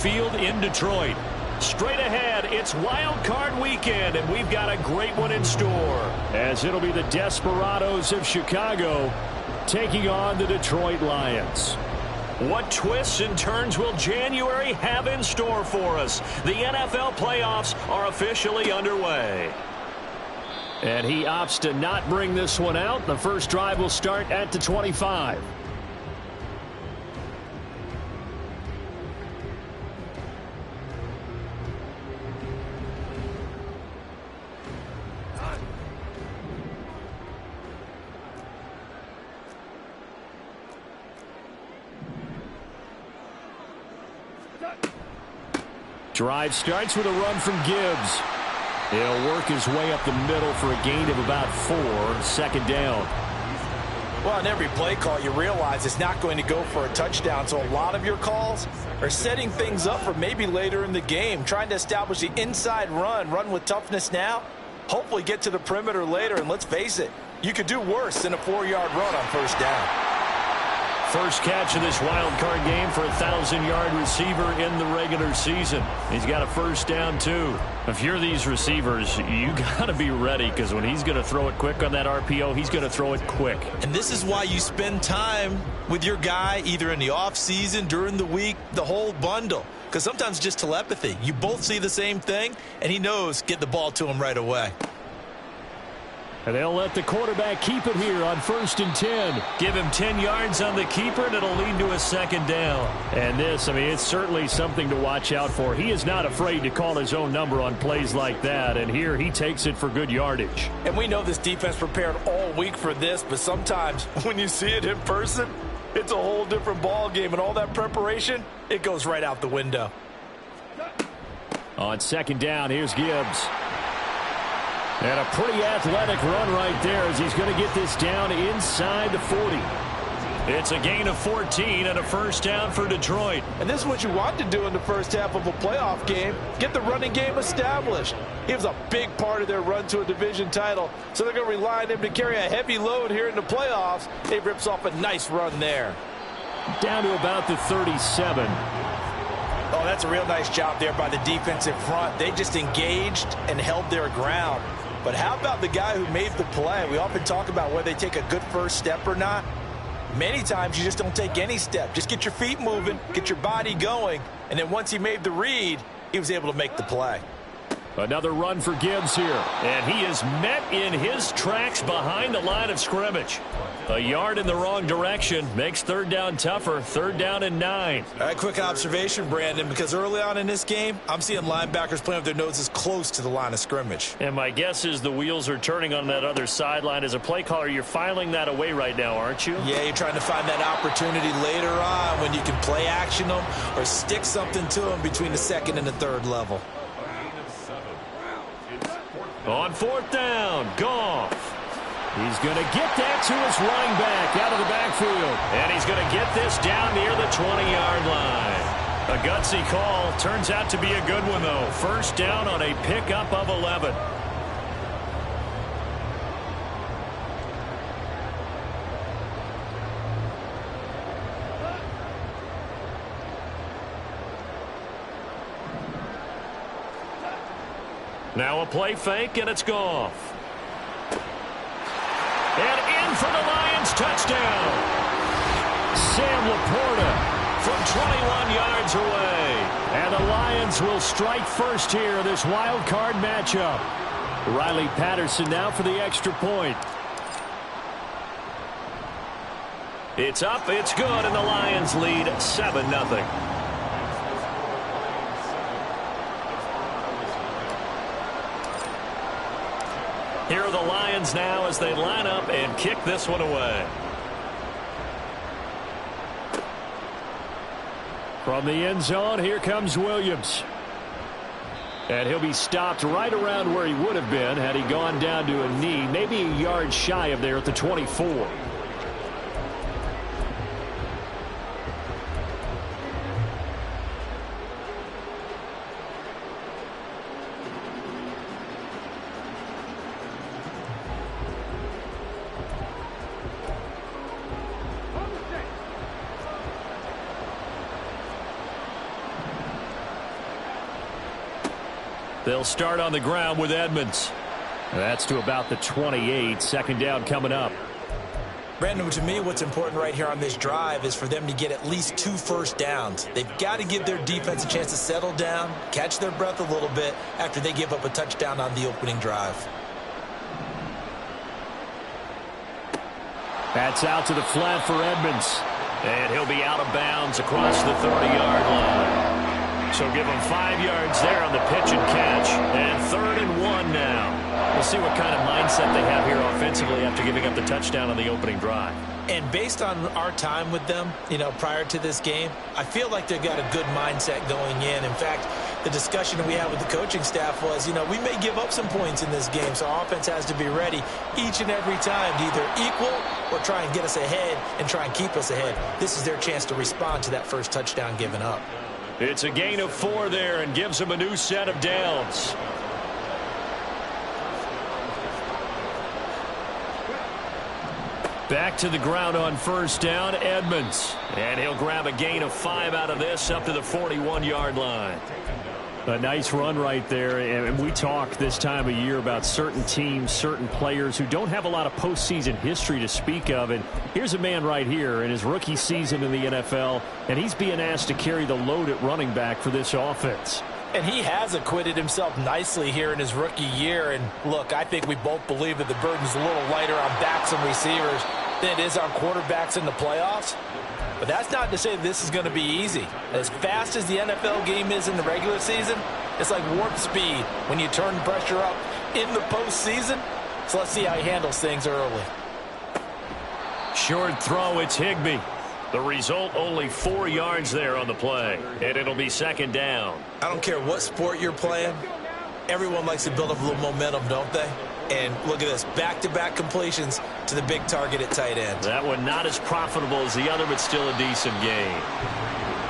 Field in Detroit. Straight ahead, it's Wild Card Weekend, and we've got a great one in store, as it'll be the Desperados of Chicago taking on the Detroit Lions. What twists and turns will January have in store for us? The NFL playoffs are officially underway. And he opts to not bring this one out. The first drive will start at the 25. Drive starts with a run from Gibbs. He'll work his way up the middle for a gain of about 4, second down. Well, on every play call, you realize it's not going to go for a touchdown, so a lot of your calls are setting things up for maybe later in the game, trying to establish the inside run with toughness now, hopefully get to the perimeter later, and let's face it, you could do worse than a 4-yard run on first down. First catch of this wild card game for a 1,000-yard receiver in the regular season. He's got a first down, too. If you're these receivers, you got to be ready, because when he's going to throw it quick on that RPO, he's going to throw it quick. And this is why you spend time with your guy either in the offseason, during the week, the whole bundle. Because sometimes just telepathy. You both see the same thing, and he knows get the ball to him right away. And they'll let the quarterback keep it here on 1st and 10. Give him 10 yards on the keeper, and it'll lead to a second down. And this, I mean, it's certainly something to watch out for. He is not afraid to call his own number on plays like that, and here he takes it for good yardage. And we know this defense prepared all week for this, but sometimes when you see it in person, it's a whole different ball game, and all that preparation, it goes right out the window. On second down, here's Gibbs. And a pretty athletic run right there as he's going to get this down inside the 40. It's a gain of 14 and a first down for Detroit. And this is what you want to do in the first half of a playoff game. Get the running game established. He was a big part of their run to a division title, so they're going to rely on him to carry a heavy load here in the playoffs. He rips off a nice run there. Down to about the 37. Oh, that's a real nice job there by the defensive front. They just engaged and held their ground. But how about the guy who made the play? We often talk about whether they take a good first step or not. Many times you just don't take any step. Just get your feet moving, get your body going, and then once he made the read, he was able to make the play. Another run for Gibbs here, and he is met in his tracks behind the line of scrimmage. A yard in the wrong direction makes third down tougher. 3rd down and 9. All right, quick observation, Brandon, because early on in this game, I'm seeing linebackers playing with their noses close to the line of scrimmage. And my guess is the wheels are turning on that other sideline. As a play caller, you're filing that away right now, aren't you? Yeah, you're trying to find that opportunity later on when you can play action them or stick something to them between the 2nd and the 3rd level. On 4th down, Goff. He's going to get that to his running back out of the backfield. And he's going to get this down near the 20-yard line. A gutsy call. Turns out to be a good one, though. First down on a pickup of 11. Now a play fake, and it's Goff. And in for the Lions, touchdown. Sam Laporta from 21 yards away. And the Lions will strike first here in this wild card matchup. Riley Patterson now for the extra point. It's up, it's good, and the Lions lead 7-0. Here are the Lions now as they line up and kick this one away. From the end zone, here comes Williams. And he'll be stopped right around where he would have been had he gone down to a knee, maybe a yard shy of there at the 24. They'll start on the ground with Edmonds. That's to about the 28. Second down coming up. Brandon, to me, what's important right here on this drive is for them to get at least 2 first downs. They've got to give their defense a chance to settle down, catch their breath a little bit after they give up a touchdown on the opening drive. That's out to the flat for Edmonds. And he'll be out of bounds across the 30-yard line. So give him 5 yards there on the pitch and catch. And 3rd and 1 now. We'll see what kind of mindset they have here offensively after giving up the touchdown on the opening drive. And based on our time with them, prior to this game, I feel like they've got a good mindset going in. In fact, the discussion that we had with the coaching staff was, we may give up some points in this game, so our offense has to be ready each and every time to either equal or try and get us ahead and try and keep us ahead. This is their chance to respond to that first touchdown given up. It's a gain of 4 there and gives them a new set of downs. Back to the ground on first down, Edmonds. And he'll grab a gain of 5 out of this up to the 41-yard line. A nice run right there. And we talk this time of year about certain teams, certain players who don't have a lot of postseason history to speak of. And here's a man right here in his rookie season in the NFL, and he's being asked to carry the load at running back for this offense. And he has acquitted himself nicely here in his rookie year. And look, I think we both believe that the burden's a little lighter on backs and receivers than it is on quarterbacks in the playoffs. But that's not to say that this is going to be easy. As fast as the NFL game is in the regular season, it's like warp speed when you turn pressure up in the postseason. So let's see how he handles things early. Short throw, it's Higbee. The result, only 4 yards there on the play. And it'll be second down. I don't care what sport you're playing. Everyone likes to build up a little momentum, don't they? And look at this, back-to-back completions to the big target at tight end. That one not as profitable as the other, but still a decent gain.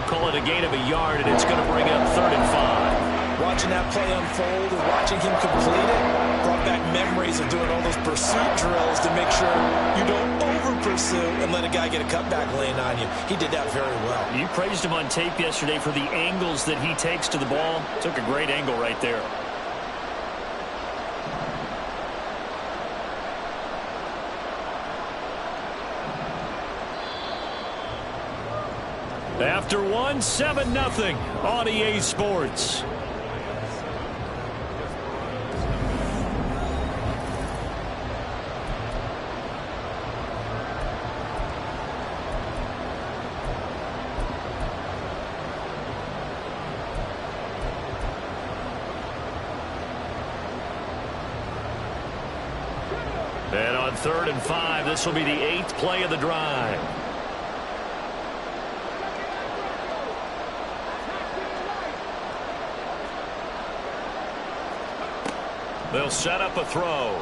Call it a gain of a yard, and it's going to bring up 3rd and 5. Watching that play unfold and watching him complete it brought back memories of doing all those pursuit drills to make sure you don't over-pursue and let a guy get a cutback lane on you. He did that very well. You praised him on tape yesterday for the angles that he takes to the ball. Took a great angle right there. After 1, 7-0 on EA Sports. And on 3rd and 5, this will be the 8th play of the drive. They'll set up a throw.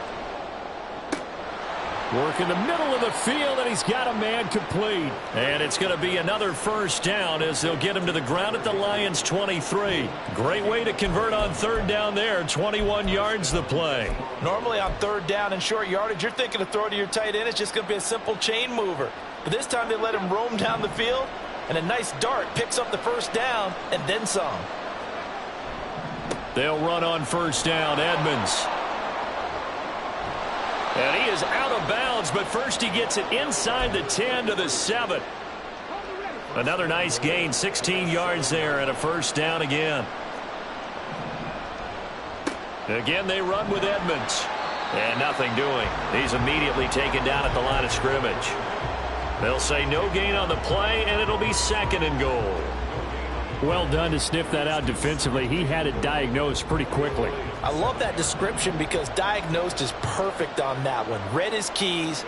Work in the middle of the field, and he's got a man complete. And it's going to be another first down as they'll get him to the ground at the Lions' 23. Great way to convert on 3rd down there. 21 yards the play. Normally on 3rd down and short yardage, you're thinking to throw to your tight end. It's just going to be a simple chain mover. But this time they let him roam down the field, and a nice dart picks up the first down and then some. They'll run on first down, Edmonds. And he is out of bounds, but first he gets it inside the 10 to the 7. Another nice gain, 16 yards there and a first down again. Again, they run with Edmonds. And nothing doing. He's immediately taken down at the line of scrimmage. They'll say no gain on the play, and it'll be 2nd and goal. Well done to sniff that out defensively. He had it diagnosed pretty quickly. I love that description because diagnosed is perfect on that one. Read his keys,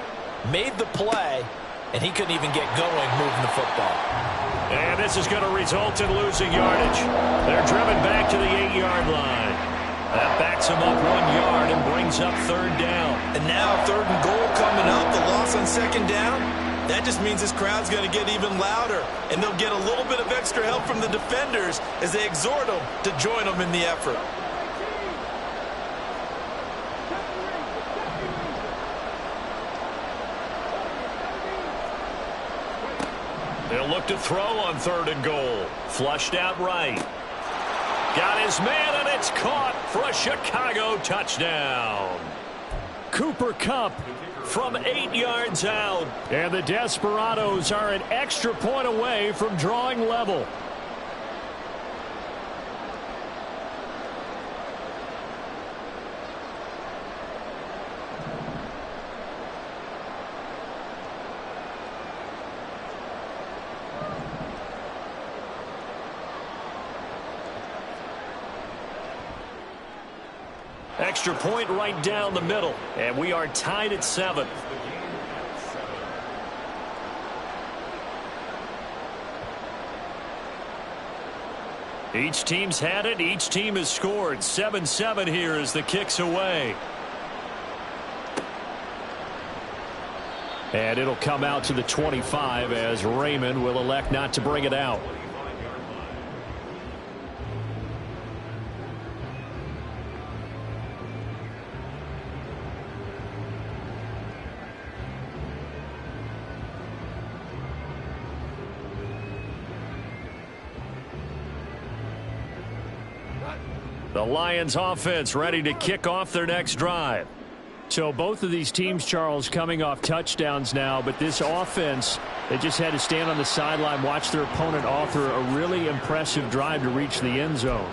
made the play, and he couldn't even get going moving the football. And this is going to result in losing yardage. They're driven back to the 8-yard line. That backs him up 1 yard and brings up 3rd down. And now 3rd and goal coming up, the loss on 2nd down. That just means this crowd's going to get even louder, and they'll get a little bit of extra help from the defenders as they exhort them to join them in the effort. They'll look to throw on 3rd and goal. Flushed out right. Got his his man, and it's caught for a Chicago touchdown. Cooper Kupp from 8 yards out. And the Desperados are an extra point away from drawing level. Extra point right down the middle, and we are tied at 7. Each team's had it. Each team has scored. 7-7 here as the kick's away. And it'll come out to the 25 as Raymond will elect not to bring it out. The Lions offense ready to kick off their next drive. So both of these teams, Charles, coming off touchdowns now, but this offense, they just had to stand on the sideline, watch their opponent author a really impressive drive to reach the end zone.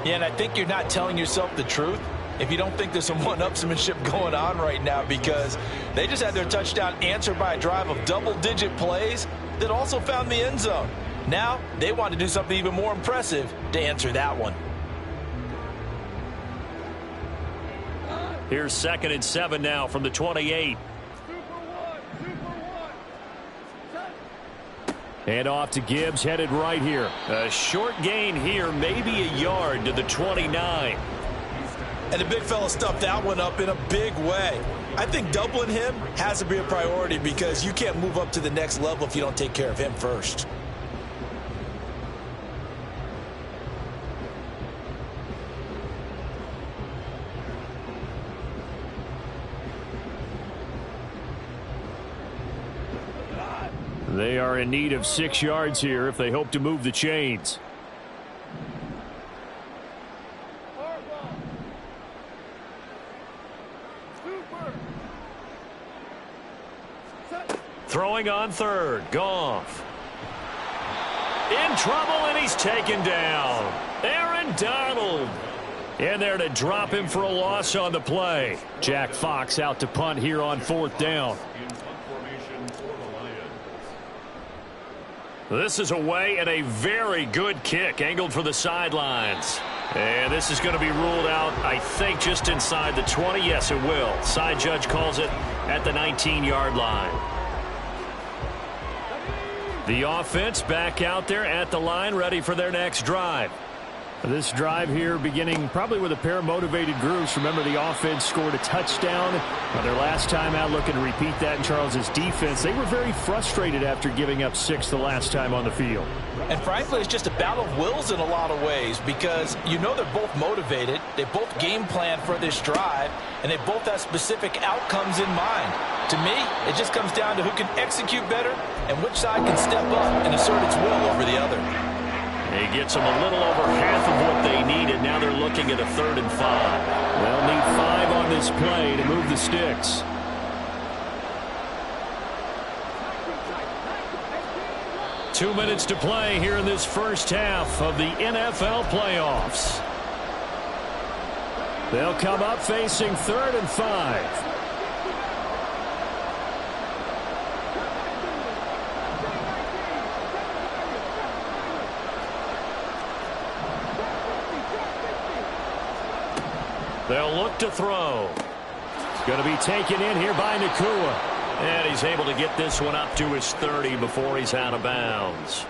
Yeah, and I think you're not telling yourself the truth if you don't think there's some one-upsmanship going on right now, because they just had their touchdown answered by a drive of double-digit plays that also found the end zone. Now they want to do something even more impressive to answer that one. Here's 2nd and 7 now from the 28. And off to Gibbs, headed right here. A short gain here, maybe a yard to the 29. And the big fella stuffed that one up in a big way. I think doubling him has to be a priority because you can't move up to the next level if you don't take care of him first. They are in need of 6 yards here if they hope to move the chains. Throwing on 3rd, Goff. In trouble, and he's taken down. Aaron Donald. In there to drop him for a loss on the play. Jack Fox out to punt here on 4th down. This is away and a very good kick angled for the sidelines. And this is going to be ruled out, I think, just inside the 20. Yes, it will. Side judge calls it at the 19-yard line. The offense back out there at the line, ready for their next drive. This drive here beginning probably with a pair of motivated groups. Remember, the offense scored a touchdown. Their last time out, looking to repeat that in Charles's defense. They were very frustrated after giving up 6 the last time on the field. And frankly, it's just a battle of wills in a lot of ways because you know they're both motivated. They both game plan for this drive, and they both have specific outcomes in mind. To me, it just comes down to who can execute better and which side can step up and assert its will over the other. He gets them a little over half of what they needed. Now they're looking at a 3rd and 5. They'll need 5 on this play to move the sticks. Two minutes to play here in this first half of the NFL playoffs. They'll come up facing 3rd and 5. They'll look to throw. It's going to be taken in here by Nacua. And he's able to get this one up to his 30 before he's out of bounds.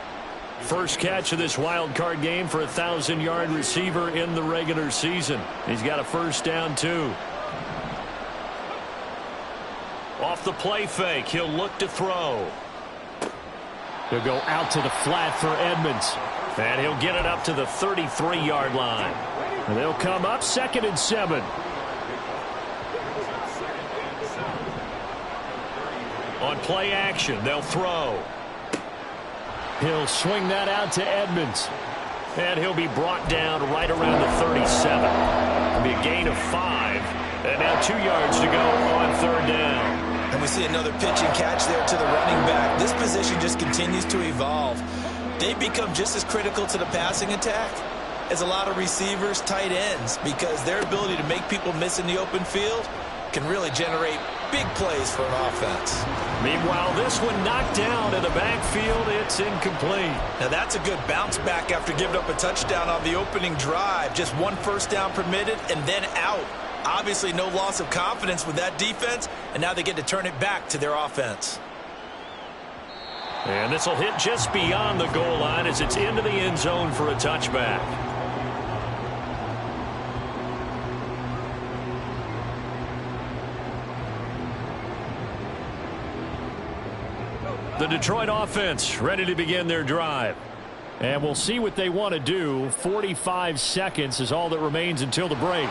First catch of this wild card game for a 1,000-yard receiver in the regular season. He's got a first down, too. Off the play fake, he'll look to throw. He'll go out to the flat for Edmonds. And he'll get it up to the 33-yard line. And they'll come up 2nd and 7. On play action, they'll throw. He'll swing that out to Edmonds. And he'll be brought down right around the 37. It'll be a gain of 5. And now 2 yards to go on third down. And we see another pitch and catch there to the running back. This position just continues to evolve. They become just as critical to the passing attack as a lot of receivers, tight ends, because their ability to make people miss in the open field can really generate big plays for an offense. Meanwhile, this one knocked down in the backfield. It's incomplete. Now that's a good bounce back after giving up a touchdown on the opening drive. Just 1 first down permitted and then out. Obviously no loss of confidence with that defense, and now they get to turn it back to their offense. And this will hit just beyond the goal line as it's into the end zone for a touchback. The Detroit offense ready to begin their drive. And we'll see what they want to do. 45 seconds is all that remains until the break.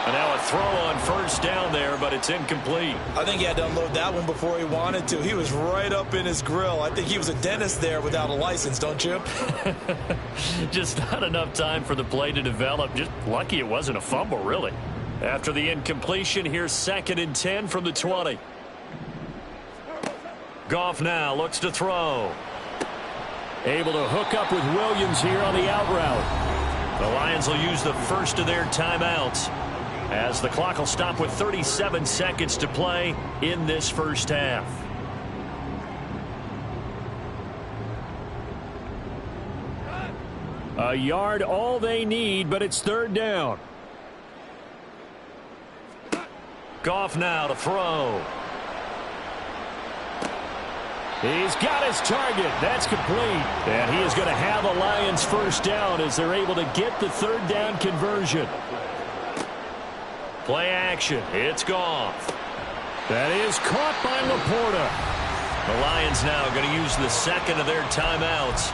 And now a throw on first down there, but it's incomplete. I think he had to unload that one before he wanted to. He was right up in his grill. I think he was a dentist there without a license, don't you? Just not enough time for the play to develop. Just lucky it wasn't a fumble, really. After the incompletion, here's 2nd and 10 from the 20. Goff now looks to throw. Able to hook up with Williams here on the out route. The Lions will use the first of their timeouts, as the clock will stop with 37 seconds to play in this first half. A yard all they need, but it's third down. Goff now to throw. He's got his target. That's complete. And he is going to have a Lions first down as they're able to get the third down conversion. Play action. It's Goff. That is caught by Laporta. The Lions now going to use the second of their timeouts.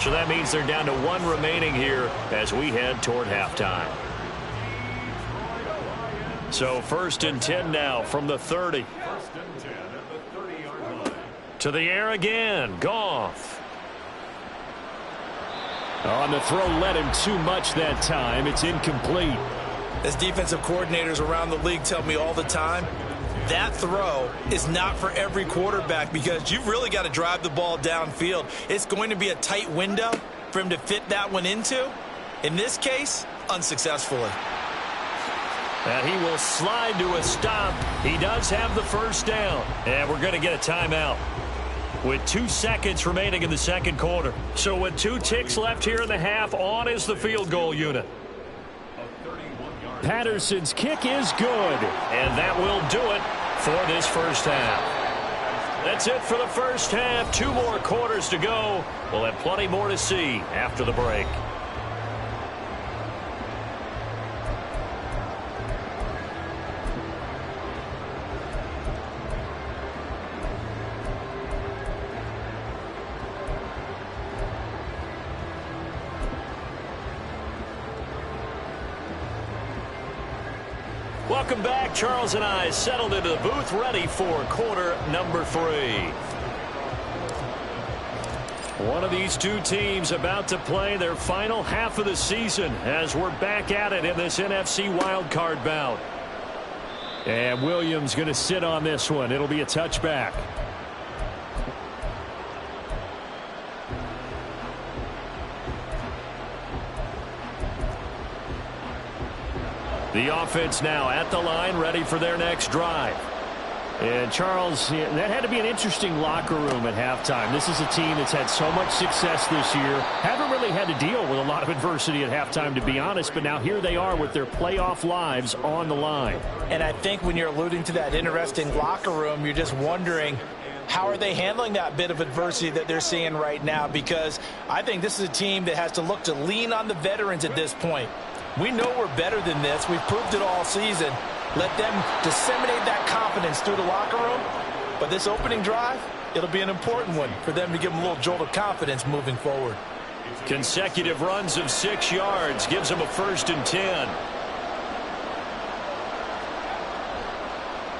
So that means they're down to 1 remaining here as we head toward halftime. So 1st and 10 now from the 30. To the air again. Goff. On the throw, led him too much that time. It's incomplete. As defensive coordinators around the league tell me all the time, that throw is not for every quarterback because you've really got to drive the ball downfield. It's going to be a tight window for him to fit that one into. In this case, unsuccessfully. And he will slide to a stop. He does have the first down. And we're going to get a timeout with 2 seconds remaining in the second quarter. So with 2 ticks left here in the half, on is the field goal unit. Patterson's kick is good. And that will do it for this first half. That's it for the first half. 2 more quarters to go. We'll have plenty more to see after the break. Welcome back. Charles and I settled into the booth, ready for quarter number 3. One of these 2 teams about to play their final half of the season as we're back at it in this NFC wildcard bout. And Williams going to sit on this one. It'll be a touchback. The offense now at the line, ready for their next drive. And Charles, that had to be an interesting locker room at halftime. This is a team that's had so much success this year. Haven't really had to deal with a lot of adversity at halftime, to be honest. But now here they are with their playoff lives on the line. And I think when you're alluding to that interesting locker room, you're just wondering, how are they handling that bit of adversity that they're seeing right now? Because I think this is a team that has to look to lean on the veterans at this point. We know we're better than this. We've proved it all season. Let them disseminate that confidence through the locker room. But this opening drive, it'll be an important one for them to give them a little jolt of confidence moving forward. Consecutive runs of 6 yards gives them a 1st and 10.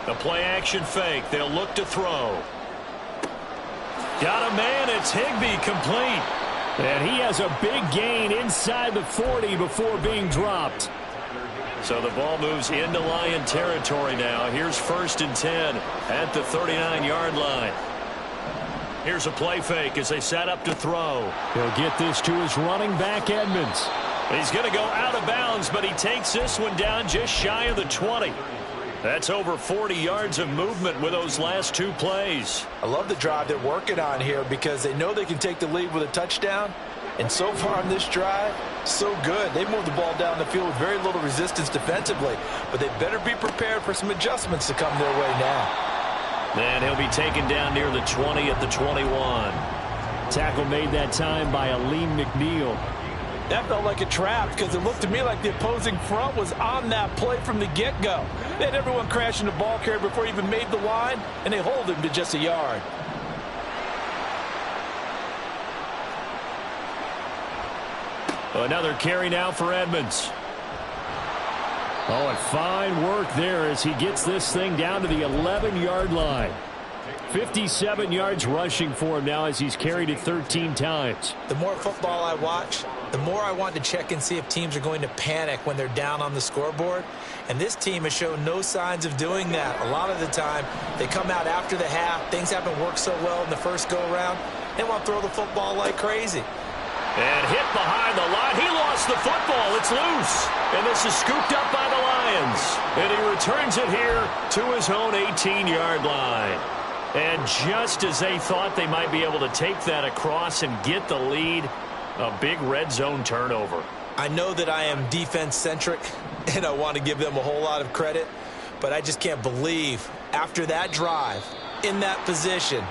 The play action fake. They'll look to throw. Got a man. It's Higbee, complete. And he has a big gain inside the 40 before being dropped. So the ball moves into Lion territory now. Here's 1st and 10 at the 39-yard line. Here's a play fake as they set up to throw. He'll get this to his running back, Edmonds. He's going to go out of bounds, but he takes this one down just shy of the 20. That's over 40 yards of movement with those last 2 plays. I love the drive they're working on here because they know they can take the lead with a touchdown. And so far on this drive, so good. They moved the ball down the field with very little resistance defensively. But they better be prepared for some adjustments to come their way now. And he'll be taken down near the 20 at the 21. Tackle made that time by Aleem McNeil. That felt like a trap because it looked to me like the opposing front was on that play from the get-go. They had everyone crashing the ball carrier before he even made the line, and they hold him to just a yard. Another carry now for Edmonds. Oh, and fine work there as he gets this thing down to the 11-yard line. 57 yards rushing for him now as he's carried it 13 times. The more football I watch, the more I want to check and see if teams are going to panic when they're down on the scoreboard. And this team has shown no signs of doing that. A lot of the time, they come out after the half. Things haven't worked so well in the first go-around. They want to throw the football like crazy. And hit behind the line. He lost the football. It's loose. And this is scooped up by the Lions. And he returns it here to his own 18-yard line. And just as they thought they might be able to take that across and get the lead, a big red zone turnover. I know that I am defense-centric, and I want to give them a whole lot of credit, but I just can't believe after that drive, in that position,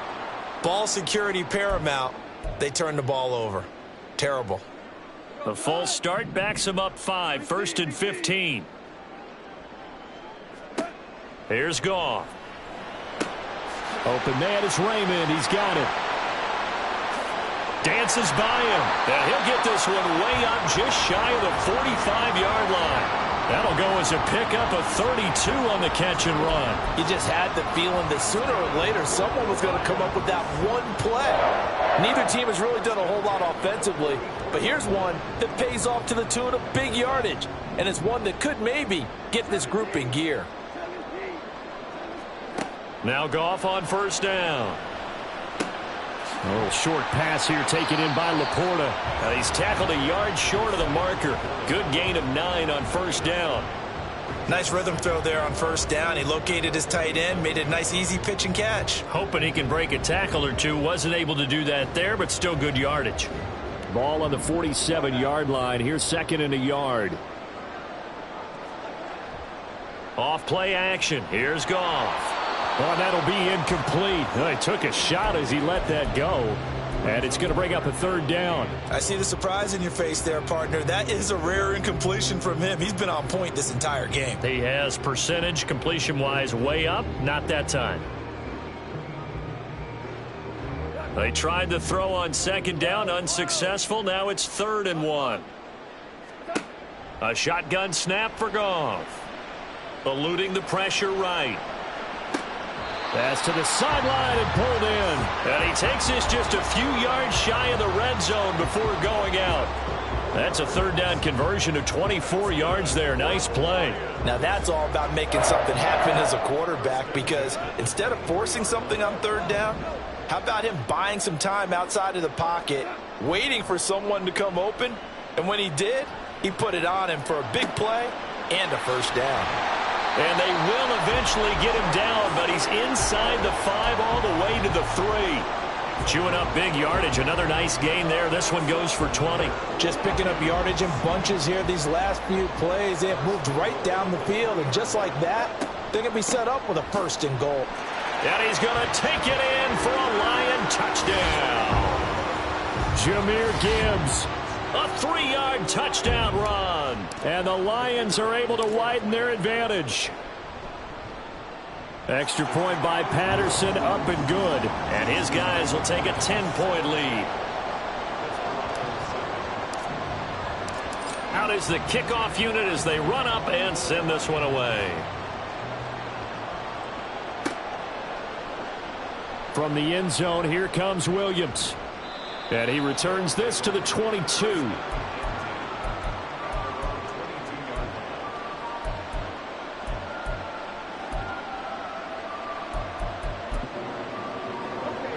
ball security paramount, they turned the ball over. Terrible. The false start backs him up 5, 1st and 15. Here's Goff. Open man is Raymond. He's got it. Dances by him. And he'll get this one way up just shy of the 45-yard line. That'll go as a pickup of 32 on the catch and run. You just had the feeling that sooner or later someone was going to come up with that one play. Neither team has really done a whole lot offensively, but here's one that pays off to the tune of big yardage, and it's one that could maybe get this group in gear. Now Goff on 1st down. A little short pass here taken in by Laporta. And he's tackled a yard short of the marker. Good gain of 9 on 1st down. Nice rhythm throw there on 1st down. He located his tight end, made it a nice easy pitch and catch. Hoping he can break a tackle or two. Wasn't able to do that there, but still good yardage. Ball on the 47-yard line. Here's 2nd and a yard. Off play action. Here's Goff. Oh, that'll be incomplete. He took a shot as he let that go. And it's going to bring up a 3rd down. I see the surprise in your face there, partner. That is a rare incompletion from him. He's been on point this entire game. He has percentage completion-wise way up. Not that time. They tried to throw on 2nd down. Unsuccessful. Now it's 3rd and 1. A shotgun snap for Goff. Eluding the pressure right. Pass to the sideline and pulled in. And he takes this just a few yards shy of the red zone before going out. That's a 3rd down conversion of 24 yards there. Nice play. Now that's all about making something happen as a quarterback, because instead of forcing something on 3rd down, how about him buying some time outside of the pocket, waiting for someone to come open, and when he did, he put it on him for a big play and a 1st down. And they will eventually get him down, but he's inside the 5 all the way to the 3. Chewing up big yardage. Another nice gain there. This one goes for 20. Just picking up yardage in bunches here. These last few plays, they have moved right down the field, and just like that, they're going to be set up with a 1st and goal. And he's going to take it in for a Lion touchdown. Jahmyr Gibbs. A 3-yard touchdown run. And the Lions are able to widen their advantage. Extra point by Patterson, up and good. And his guys will take a 10-point lead. Out is the kickoff unit as they run up and send this one away. From the end zone, here comes Williams. And he returns this to the 22.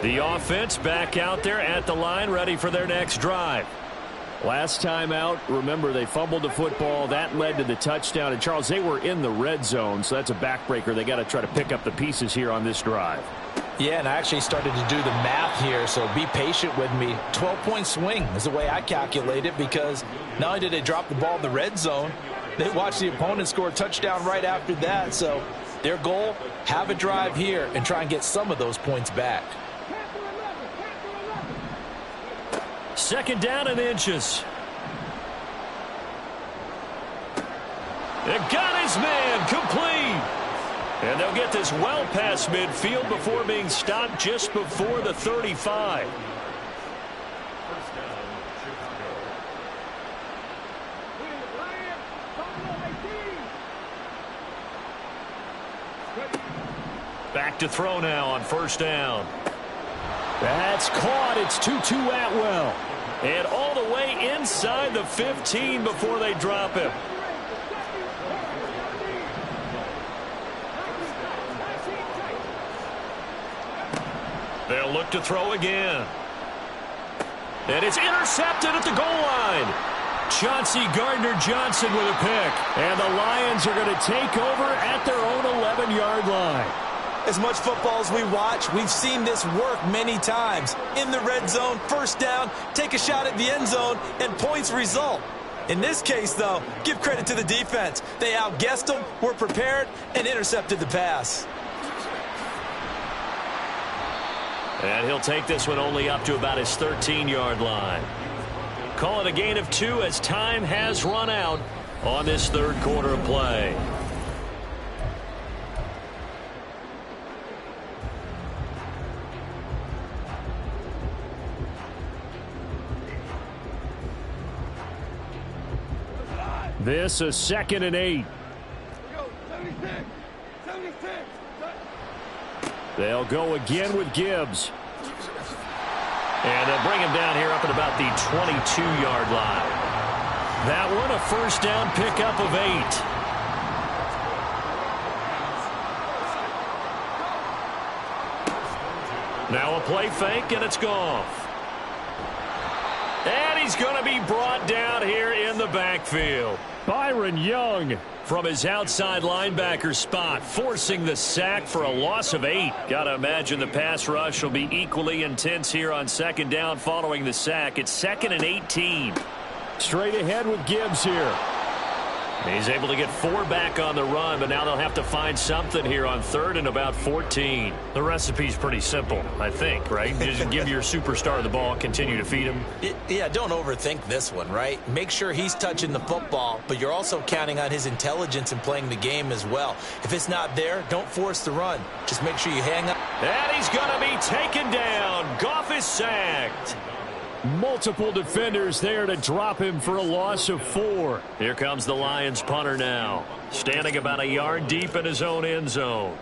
The offense back out there at the line, ready for their next drive. Last time out, remember, they fumbled the football. That led to the touchdown. And, Charles, they were in the red zone, so that's a backbreaker. They got to try to pick up the pieces here on this drive. Yeah, and I actually started to do the math here, so be patient with me. 12-point swing is the way I calculate it, because not only did they drop the ball in the red zone, they watched the opponent score a touchdown right after that. So their goal, have a drive here and try and get some of those points back. Second down and inches. It got his man complete. And they'll get this well past midfield before being stopped just before the 35. Back to throw now on first down. That's caught. It's Tutu Atwell. And all the way inside the 15 before they drop him. They'll look to throw again. And it's intercepted at the goal line. Chauncey Gardner-Johnson with a pick. And the Lions are going to take over at their own 11-yard line. As much football as we watch, we've seen this work many times. In the red zone, first down, take a shot at the end zone, and points result. In this case, though, give credit to the defense. They outguessed them, were prepared, and intercepted the pass. And he'll take this one only up to about his 13-yard line. Call it a gain of 2 as time has run out on this third quarter of play. This is 2nd and 8. They'll go again with Gibbs. And they'll bring him down here up at about the 22-yard line. That one a first down pickup of 8. Now a play fake, and it's Goff. And he's going to be brought down here in the backfield. Byron Young from his outside linebacker spot, forcing the sack for a loss of 8. Got to imagine the pass rush will be equally intense here on second down following the sack. It's 2nd and 18. Straight ahead with Gibbs here. He's able to get 4 back on the run, but now they'll have to find something here on 3rd and about 14. The recipe's pretty simple, I think, right? Just give your superstar the ball, continue to feed him. Yeah, don't overthink this one, right? Make sure he's touching the football, but you're also counting on his intelligence in playing the game as well. If it's not there, don't force the run. Just make sure you hang up. And he's going to be taken down. Goff is sacked. Multiple defenders there to drop him for a loss of 4. Here comes the Lions punter now, standing about a yard deep in his own end zone.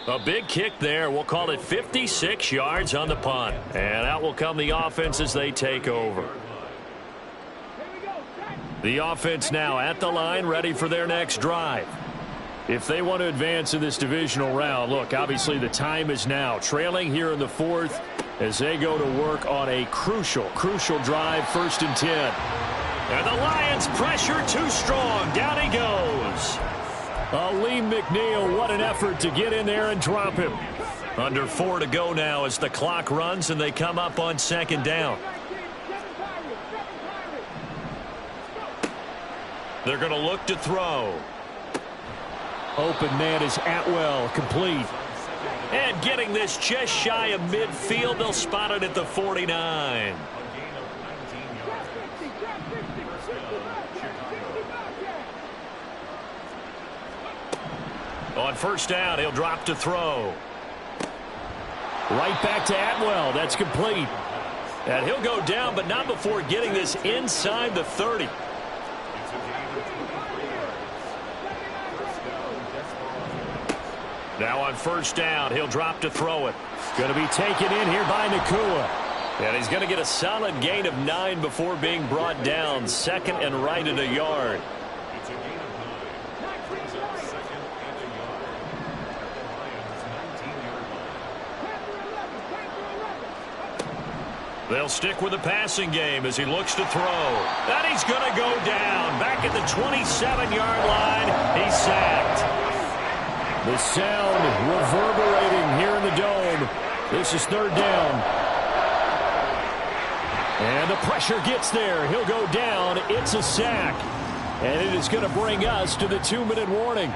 A big kick there. We'll call it 56 yards on the punt. And out will come the offense as they take over. The offense now at the line, ready for their next drive. If they want to advance in this divisional round, look, obviously the time is now. Trailing here in the 4th as they go to work on a crucial drive, 1st and 10. And the Lions pressure too strong. Down he goes. Aleem McNeil, what an effort to get in there and drop him. Under 4 to go now as the clock runs and they come up on 2nd down. They're going to look to throw. Open man is Atwell, complete. And getting this just shy of midfield, they'll spot it at the 49. On first down, he'll drop to throw. Right back to Atwell. That's complete. And he'll go down, but not before getting this inside the 30. Now on first down, he'll drop to throw it. Going to be taken in here by Nacua. And he's going to get a solid gain of 9 before being brought down. Second and right at a yard. They'll stick with the passing game as he looks to throw. And he's going to go down. Back at the 27-yard line. He's sacked. The sound reverberating here in the dome. This is third down. And the pressure gets there. He'll go down. It's a sack. And it is going to bring us to the 2-minute warning.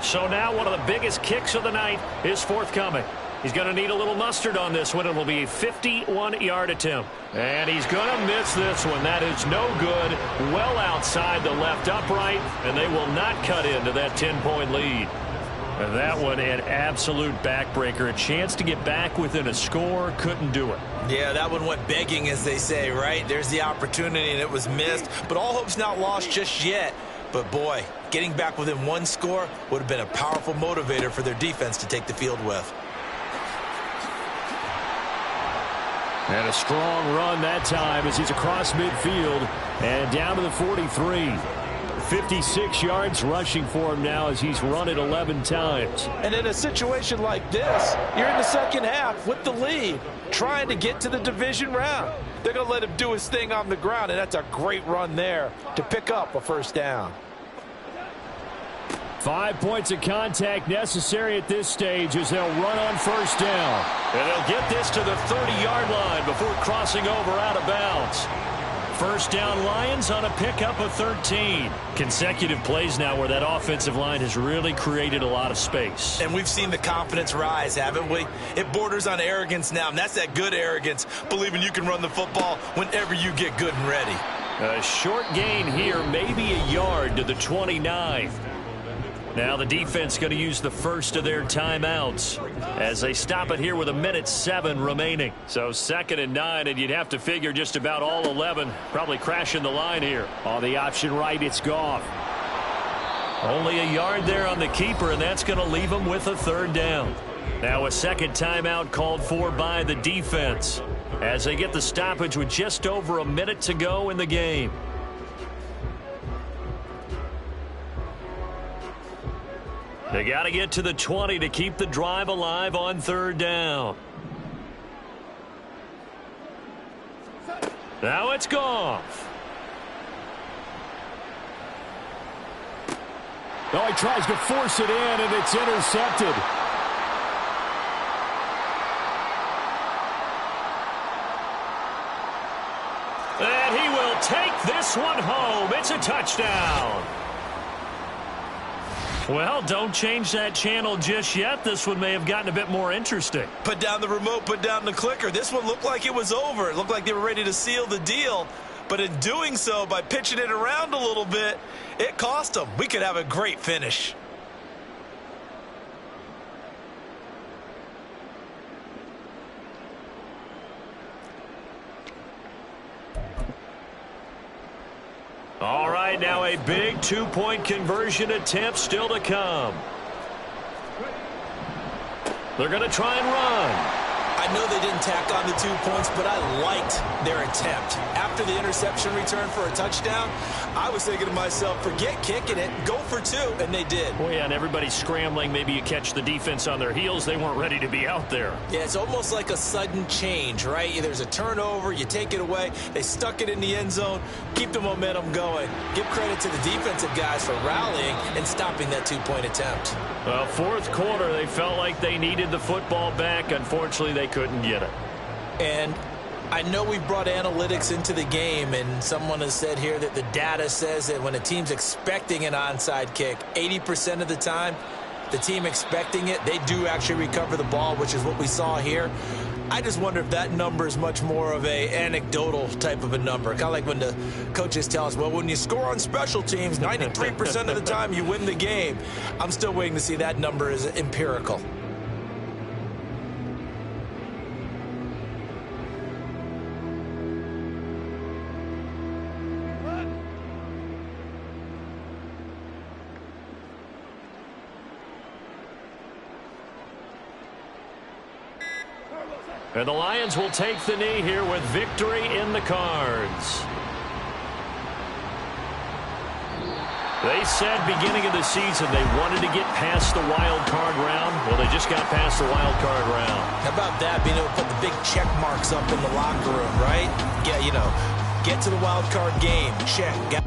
So now one of the biggest kicks of the night is forthcoming. He's going to need a little mustard on this one. It will be a 51-yard attempt. And he's going to miss this one. That is no good. Well outside the left upright. And they will not cut into that 10-point lead. And that one an absolute backbreaker. A chance to get back within a score. Couldn't do it. Yeah, that one went begging, as they say, right? There's the opportunity, and it was missed. But all hope's not lost just yet. But, boy, getting back within one score would have been a powerful motivator for their defense to take the field with. And a strong run that time as he's across midfield and down to the 43. 56 yards rushing for him now as he's run it 11 times. And in a situation like this, you're in the second half with the lead, trying to get to the division round. They're going to let him do his thing on the ground, and that's a great run there to pick up a first down. 5 points of contact necessary at this stage as they'll run on first down. And they'll get this to the 30-yard line before crossing over out of bounds. First down Lions on a pickup of 13. Consecutive plays now where that offensive line has really created a lot of space. And we've seen the confidence rise, haven't we? It borders on arrogance now, and that's that good arrogance, believing you can run the football whenever you get good and ready. A short gain here, maybe a yard to the 29. Now the defense going to use the first of their timeouts as they stop it here with 1:07 remaining. So 2nd and 9, and you'd have to figure just about all 11 probably crashing the line here. On the option right, it's Goff. Only a yard there on the keeper, and that's going to leave them with a third down. Now a second timeout called for by the defense as they get the stoppage with just over a minute to go in the game. They got to get to the 20 to keep the drive alive on third down. Now it's Goff. Oh, he tries to force it in, and it's intercepted. And he will take this one home. It's a touchdown. Well, don't change that channel just yet. This one may have gotten a bit more interesting. Put down the remote, put down the clicker. This one looked like it was over. It looked like they were ready to seal the deal. But in doing so, by pitching it around a little bit, it cost them. We could have a great finish. All right, now a big two-point conversion attempt still to come. They're going to try and run. I know they didn't tack on the 2 points, but I liked their attempt. After the interception return for a touchdown, I was thinking to myself, forget kicking it, go for 2, and they did. Well, yeah, and everybody's scrambling. Maybe you catch the defense on their heels. They weren't ready to be out there. Yeah, it's almost like a sudden change, right? There's a turnover, you take it away, they stuck it in the end zone, keep the momentum going. Give credit to the defensive guys for rallying and stopping that 2-point attempt. Well, fourth quarter, they felt like they needed the football back. Unfortunately, they couldn't get it. And I know we've brought analytics into the game, and someone has said here that the data says that when a team's expecting an onside kick, 80% of the time, the team expecting it, they do actually recover the ball, which is what we saw here. I just wonder if that number is much more of a anecdotal type of a number. Kind of like when the coaches tell us, well, when you score on special teams, 93% of the time you win the game. I'm still waiting to see that number is empirical. And the Lions will take the knee here with victory in the cards. They said beginning of the season they wanted to get past the wild card round. Well, they just got past the wild card round. How about that, being able to put the big check marks up in the locker room, right? Get to the wild card game. Check.